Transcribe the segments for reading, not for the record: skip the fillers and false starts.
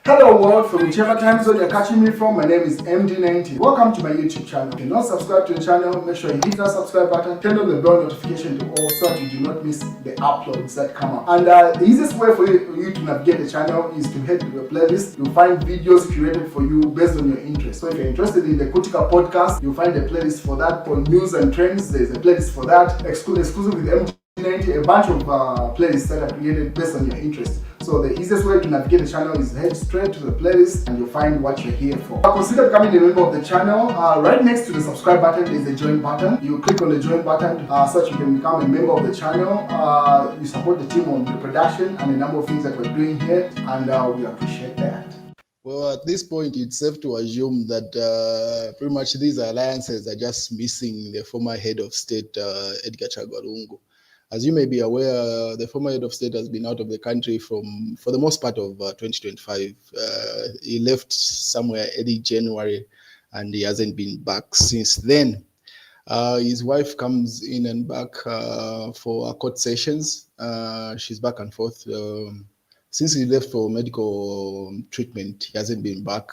Hello world, from whichever time zone you're catching me from, my name is MD90. Welcome to my YouTube channel. If you're not subscribed to the channel, make sure you hit that subscribe button, turn on the bell notification to all so that you do not miss the uploads that come up. And the easiest way for you to navigate the channel is to head to the playlist. You'll find videos curated for you based on your interest. So if you're interested in the Kutika podcast, you'll find a playlist for that. For news and trends, there's a playlist for that. Exclusive with MD90, a bunch of playlists that are created based on your interest. So the easiest way to navigate the channel is head straight to the playlist and you'll find what you're here for. Consider becoming a member of the channel. Right next to the subscribe button is the join button. You click on the join button so that you can become a member of the channel. You support the team on the production and a number of things that we're doing here, and we appreciate that. Well, at this point, it's safe to assume that pretty much these alliances are just missing the former head of state, Edgar Chagwa Lungu. As you may be aware, the former head of state has been out of the country for the most part of 2025. He left somewhere early January, and he hasn't been back since then. His wife comes in and back for court sessions. She's back and forth. Since he left for medical treatment, he hasn't been back.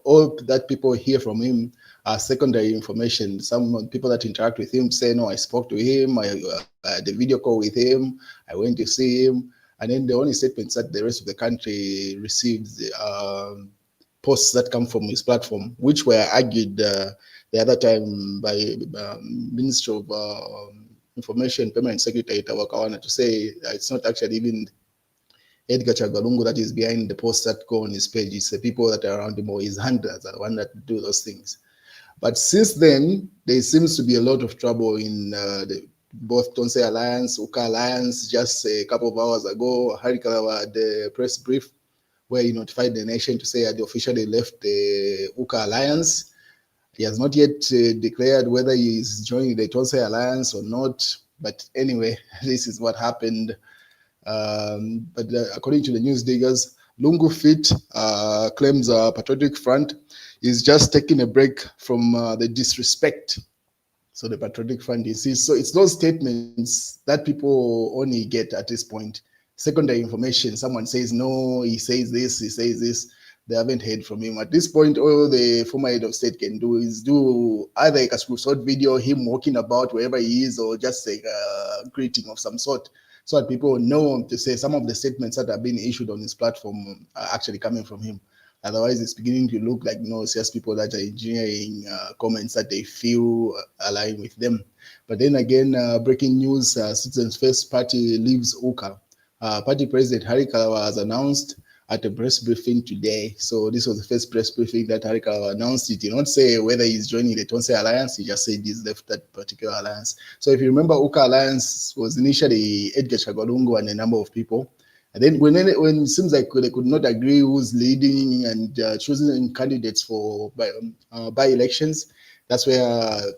All that people hear from him are secondary information. Some people that interact with him say, no, I spoke to him, I had a video call with him, I went to see him. And then the only statements that the rest of the country receives posts that come from his platform, which were argued the other time by Minister of Information, Permanent Secretary Tawakawana, to say it's not actually even Edgar Chagwa Lungu that is behind the posts that go on his page. It's the people that are around him, or his handlers are the one that do those things. But since then, there seems to be a lot of trouble in both Tonse Alliance, UKA Alliance. Just a couple of hours ago, Hari Kalawa had a press brief where he notified the nation to say that he officially left the UKA Alliance. He has not yet declared whether he is joining the Tonse Alliance or not. But anyway, this is what happened. But according to the news diggers, Lungu Fit claims Patriotic Front is just taking a break from the disrespect. So the Patriotic Front is, so it's those statements that people only get at this point. Secondary information, someone says no, he says this, they haven't heard from him. At this point, all the former head of state can do is do either a screenshot video, him walking about wherever he is, or just a greeting of some sort, so that people know to say some of the statements that are being issued on his platform are actually coming from him. Otherwise, it's beginning to look like, it's just people that are engineering comments that they feel align with them. But then again, breaking news, Citizens First Party leaves UKA. Party President Hari Kalawa has announced at a press briefing today. So this was the first press briefing that Hari Kalawa announced. He did not say whether he's joining the Tonse Alliance. He just said he's left that particular alliance. So if you remember, UKA Alliance was initially Edgar Chagwa Lungu and a number of people. And then when it seems like they could not agree who's leading and choosing candidates for by elections, that's where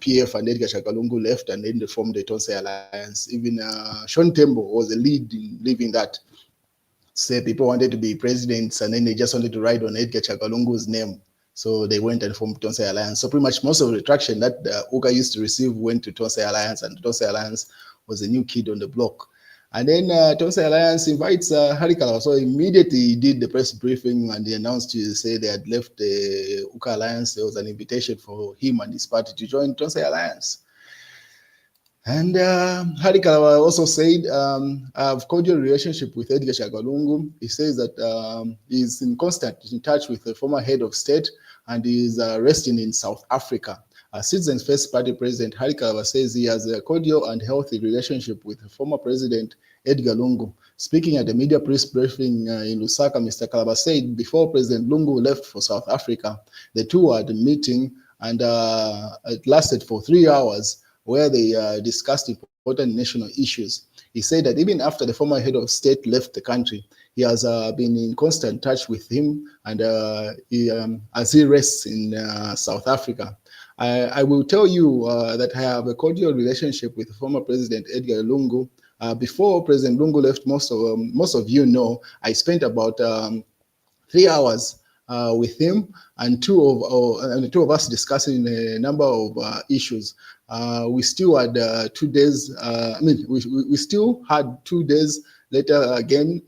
PF and Edgar Chagwa Lungu left, and then they formed the Tonse Alliance. Even Sean Tembo was the lead in leaving that. Say people wanted to be presidents, and then they just wanted to ride on Edgar Chagwa Lungu's name. So they went and formed Tonse Alliance. So pretty much most of the traction that UKA used to receive went to Tonse Alliance, and Tonse Alliance was a new kid on the block. And then Tonse Alliance invites Hari Kalawa. So immediately he did the press briefing and he announced to say they had left the UKA Alliance. There was an invitation for him and his party to join Tonse Alliance. And Hari Kalawa also said, I have cordial relationship with Edgar Chagwa Lungu. He says that he's in constant touch with the former head of state and is resting in South Africa. Citizens First Party President Hari Kalawa says he has a cordial and healthy relationship with the former President Edgar Lungu. Speaking at the media press briefing in Lusaka, Mr. Kalawa said before President Lungu left for South Africa, the two had a meeting and it lasted for 3 hours where they discussed important national issues. He said that even after the former head of state left the country, he has been in constant touch with him and as he rests in South Africa. I will tell you that I have a cordial relationship with former President Edgar Lungu. Before President Lungu left, most of you know, I spent about 3 hours with him and the two of us discussing a number of issues. We still had 2 days. We still had 2 days Later again,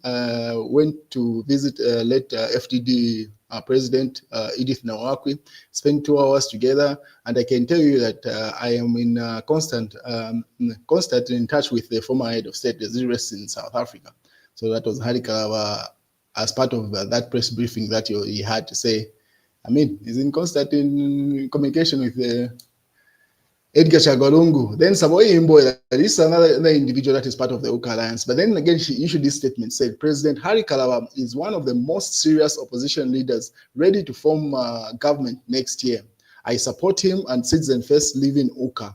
went to visit late FDD President Edith Nawakwi, spent 2 hours together, and I can tell you that I am in constant in touch with the former head of state, the rests in South Africa. So that was Hari Kalaba as part of that press briefing that he had to say. I mean, he's in constant in communication with Edgar Chagwa. Then Samoei Imbola, this is another individual that is part of the UKA Alliance. But then again, she issued this statement, said, President Hari Kalaba is one of the most serious opposition leaders ready to form government next year. I support him and Citizen First live in UKA.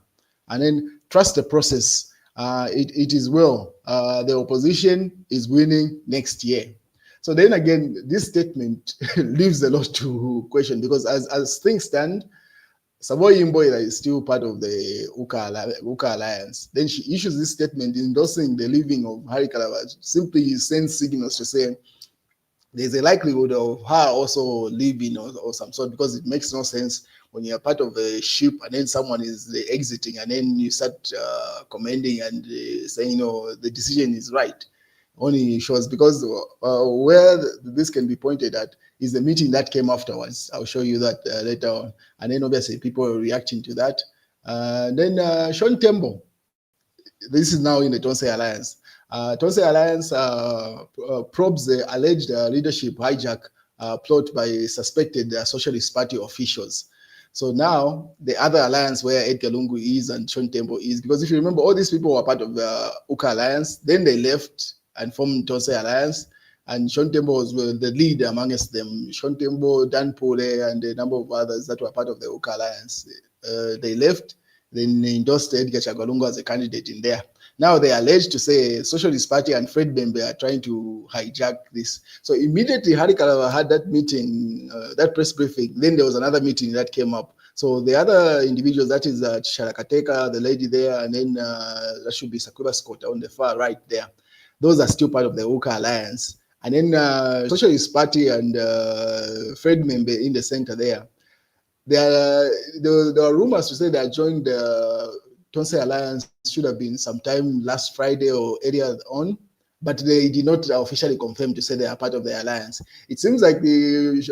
And then trust the process. It is well. The opposition is winning next year. So then again, this statement leaves a lot to question, because as things stand, Samoei Imbola is still part of the UKA Alliance. Then she issues this statement endorsing the leaving of Hari Kalaba, simply sends signals to say there's a likelihood of her also leaving or some sort, because it makes no sense when you're part of a ship and then someone is exiting and then you start commending and saying, no, the decision is right. Only shows, because where this can be pointed at is the meeting that came afterwards. I'll show you that later on. And then obviously people are reacting to that. Then Sean Tembo, this is now in the Tonse Alliance. Tonse Alliance probes the alleged leadership hijack plot by suspected Socialist Party officials. So now the other alliance where Edgar Lungu is and Sean Tembo is, because if you remember, all these people were part of the UKA Alliance, then they left and formed Tonse Alliance, and Sean Tembo was the lead amongst them. Sean Tembo, Dan Pole, and a number of others that were part of the UKA Alliance. They left, then they endorsed Edgar Chagwa as a candidate in there. Now they are alleged to say Socialist Party and Fred Bembe are trying to hijack this. So immediately Hari Kalaba had that meeting, that press briefing, then there was another meeting that came up. So the other individuals, that is Sharakateka, the lady there, and then that should be Sakura Scott on the far right there. Those are still part of the UKA Alliance. And then Socialist Party and Fred Membe in the center there. There are rumors to say that joined the Tonse Alliance should have been sometime last Friday or earlier on, but they did not officially confirm to say they are part of the alliance. It seems like the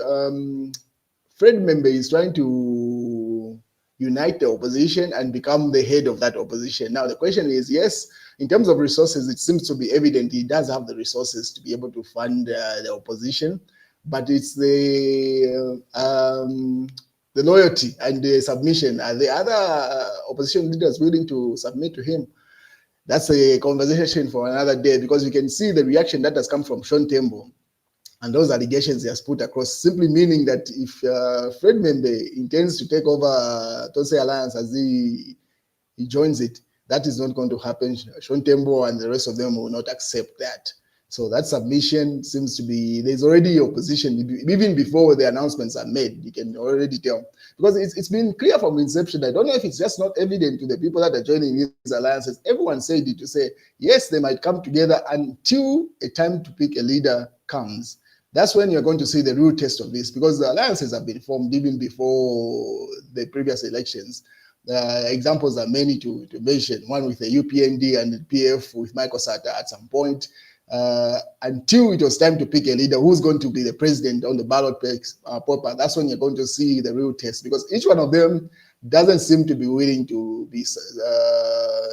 Fred Membe is trying to unite the opposition and become the head of that opposition. Now the question is, yes, in terms of resources, it seems to be evident he does have the resources to be able to fund the opposition, but it's the loyalty and the submission. Are the other opposition leaders willing to submit to him? That's a conversation for another day, because you can see the reaction that has come from Sean Tembo and those allegations he has put across, simply meaning that if Fred Membe intends to take over Tonse Alliance as he joins it, that is not going to happen. Sean Tembo and the rest of them will not accept that. So that submission seems to be, there's already opposition, even before the announcements are made, you can already tell. Because it's been clear from inception. I don't know if it's just not evident to the people that are joining these alliances. Everyone said it to say, yes, they might come together until a time to pick a leader comes. That's when you're going to see the real test of this, because the alliances have been formed even before the previous elections. Examples are many to mention, one with the UPND and the PF with Michael Sata at some point. Until it was time to pick a leader who's going to be the president on the ballot paper, that's when you're going to see the real test, because each one of them doesn't seem to be willing to be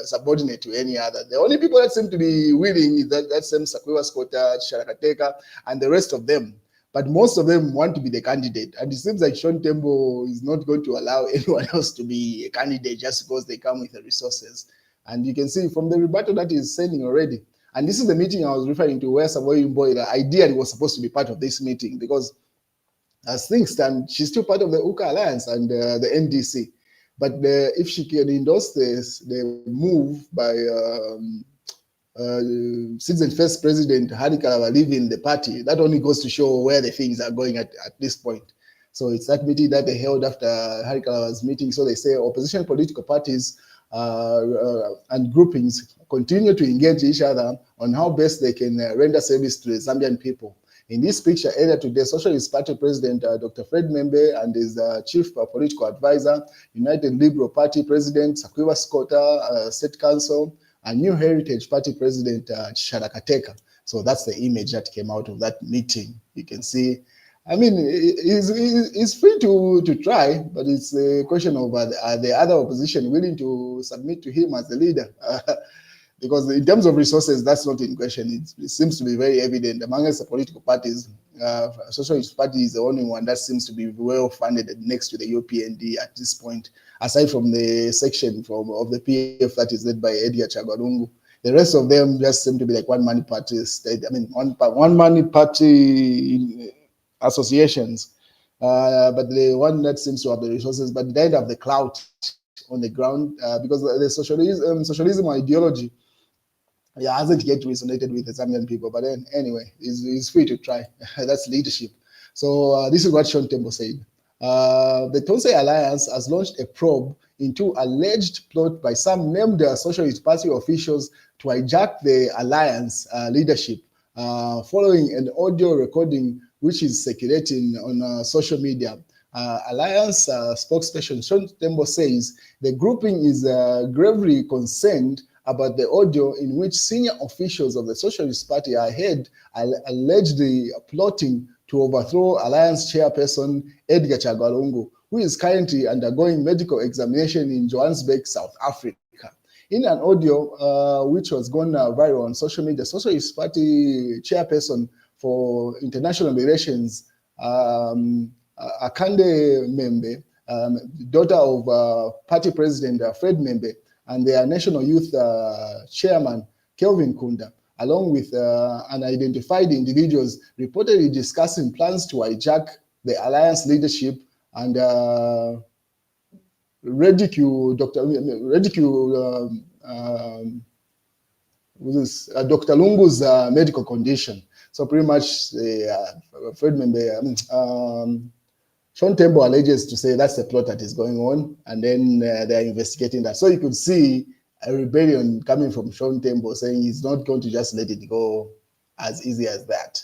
subordinate to any other. The only people that seem to be willing is that same Sakura Scota, Sharakateka, and the rest of them. But most of them want to be the candidate. And it seems like Sean Tembo is not going to allow anyone else to be a candidate just because they come with the resources. And you can see from the rebuttal that he's sending already. And this is the meeting I was referring to, where Samoei Imbola ideally was supposed to be part of this meeting, because as things stand, she's still part of the UKA Alliance and the NDC. But if she can endorse the move by Citizen First President Hari Kalaba leaving the party, that only goes to show where the things are going at this point. So it's that meeting that they held after Hari Kalaba's meeting. So they say opposition political parties and groupings continue to engage each other on how best they can render service to the Zambian people. In this picture, earlier today, Socialist Party President Dr. Fred Membe and his chief political advisor, United Liberal Party President Sakura Scota, State Council, and New Heritage Party President Sharakateka. So that's the image that came out of that meeting. You can see, I mean, he's free to try, but it's a question of are the other opposition willing to submit to him as the leader? Because in terms of resources, that's not in question. It seems to be very evident amongst the political parties. Socialist Party is the only one that seems to be well funded next to the UPND at this point, aside from the section of the PF that is led by Edgar Chagwa. The rest of them just seem to be like one-man party state. I mean, one-man party associations. But the one that seems to have the resources, but they don't have the clout on the ground because the socialism ideology hasn't yet resonated with the Zambian people. But then, anyway, he's free to try. That's leadership. So this is what Sean Tembo said. The Tonse Alliance has launched a probe into alleged plot by some named Socialist Party officials to hijack the alliance leadership following an audio recording which is circulating on social media. Alliance spokesperson Sean Tembo says the grouping is gravely concerned about the audio in which senior officials of the Socialist Party are heard allegedly plotting to overthrow Alliance chairperson Edgar Chagwa, who is currently undergoing medical examination in Johannesburg, South Africa. In an audio which was gone viral on social media, Socialist Party chairperson for international relations, Akande Membe, daughter of party president Fred Membe, and their national youth chairman, Kelvin Kunda, along with unidentified individuals, reportedly discussing plans to hijack the alliance leadership and ridicule Dr. Lungu's medical condition. So pretty much, Fred Membe, Sean Tembo alleges to say that's the plot that is going on, and then they're investigating that. So you could see a rebellion coming from Sean Tembo saying he's not going to just let it go as easy as that.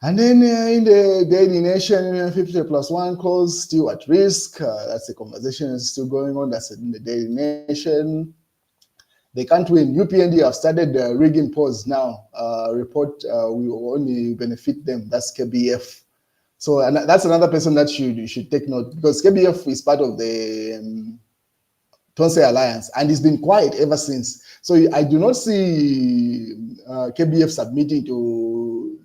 And then in the Daily Nation, 50+1 clause still at risk. That's the conversation is still going on. That's in the Daily Nation. They can't win. UPND have started rigging polls now. Report will only benefit them. That's KBF. So and that's another person that you should take note, because KBF is part of the Tonse Alliance and it's been quiet ever since. So I do not see KBF submitting to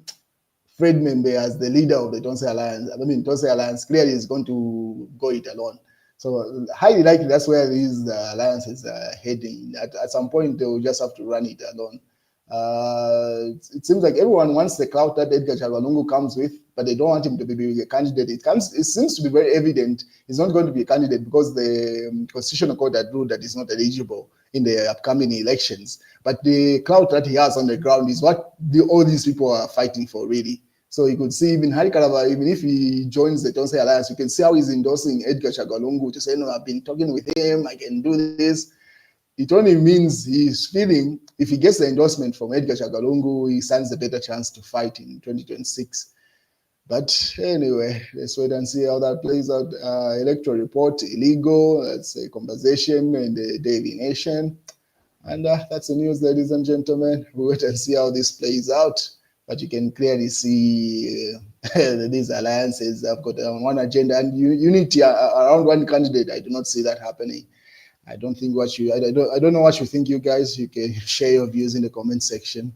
Fred Membe as the leader of the Tonse Alliance. I mean, Tonse Alliance clearly is going to go it alone. So highly likely that's where these alliances are heading. At some point, they will just have to run it alone. It seems like everyone wants the clout that Edgar Chagwa comes with, but they don't want him to be a candidate. It seems to be very evident he's not going to be a candidate because the constitutional court had ruled that he's not eligible in the upcoming elections. But the clout that he has on the ground is what all these people are fighting for, really. So you could see even Hari Kalaba, even if he joins the Tonse Alliance, you can see how he's endorsing Edgar Chagwa to say, no, I've been talking with him, I can do this. It only means he's feeling if he gets the endorsement from Edgar Chagwa, he stands a better chance to fight in 2026. But anyway, let's wait and see how that plays out. Electoral report, illegal. That's a conversation in the Daily Nation. And that's the news, ladies and gentlemen. We'll wait and see how this plays out. But you can clearly see these alliances have got one agenda and unity around one candidate. I do not see that happening. I don't think I don't know what you think, you guys. You can share your views in the comment section.